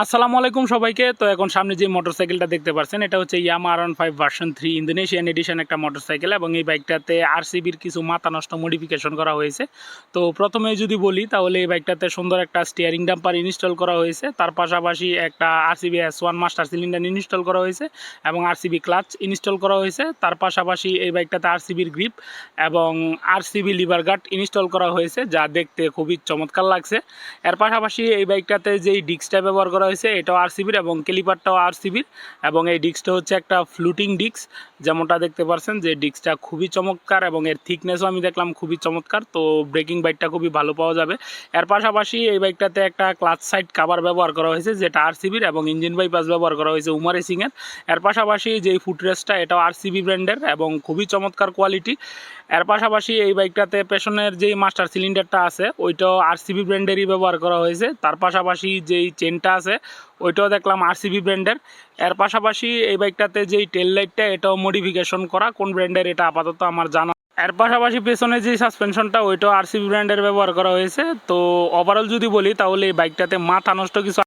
আসসালামু আলাইকুম সবাইকে। তো এখন সামনে যে মোটরসাইকেলটা দেখতে পাচ্ছেন এটা হচ্ছে ইয়ামা R15 ভার্সন 3 ইন্দোনেশিয়ান এডিশন একটা মোটরসাইকেল এবং এই বাইকটাতে আরসিবির কিছু মাথা নষ্ট মডিফিকেশন করা হয়েছে। তো প্রথমে যদি বলি তাহলে এই বাইকটাতে সুন্দর একটা স্টিয়ারিং ডাম্পার ইনস্টল করা হয়েছে, তার পাশাপাশি একটা RCB S1 master cylinder install করা হয়েছে এবং আরসিবি ক্লাচ ইনস্টল করা হয়েছে। তার পাশাপাশি এই বাইকটাতে আরসিবির গ্রিপ এবং আরসিবি লিভার গার্ড ইনস্টল করা হয়েছে, যা দেখতে খুবই চমৎকার লাগছে। এর পাশাপাশি এই বাইকটাতে যেই ডিস্কটা ব্যবহার করা হয়েছে এটাও আরসিবির এবং ক্যালিপারটাও আরসিবির এবং এই ডিস্কটা হচ্ছে একটা ফ্লুটিং ডিস্ক, যেমনটা দেখতে পাচ্ছেন যে ডিস্কটা খুবই চমৎকার এবং এর থিকনেসও আমি দেখলাম খুবই চমৎকার। তো ব্রেকিং বাইকটা খুবই ভালো পাওয়া যাবে। এর পাশাপাশি এই বাইকটাতে একটা ক্লাচ সাইড কাভার ব্যবহার করা হয়েছে যেটা আরসিবির এবং ইঞ্জিন বাইপাস ব্যবহার করা হয়েছে উমা রেসিংয়ের। এর পাশাপাশি যেই ফুটরেস্টটা এটাও আরসিবি ব্র্যান্ডের এবং খুবই চমৎকার কোয়ালিটি। এর পাশাপাশি এই বাইকটাতে পেছনের যেই মাস্টার সিলিন্ডারটা আছে ওইটাও আরসিবি ব্র্যান্ডেরই ব্যবহার করা হয়েছে। তার পাশাপাশি যেই চেনটা আছে ওইটাও দেখলাম আরসিবি ব্র্যান্ডের। এর পাশাপাশি এই বাইকটাতে যেই টেল লাইটটা এটাও মডিফিকেশন করা, কোন ব্র্যান্ডের এটা আপাতত আমার জানা। এর পাশাপাশি পেছনে যে সাসপেনশনটা ওইটাও আরসিবি ব্র্যান্ডের ব্যবহার করা হয়েছে। তো ওভারঅল যদি বলি তাহলে এই বাইকটাতে মাথা নষ্ট কিছু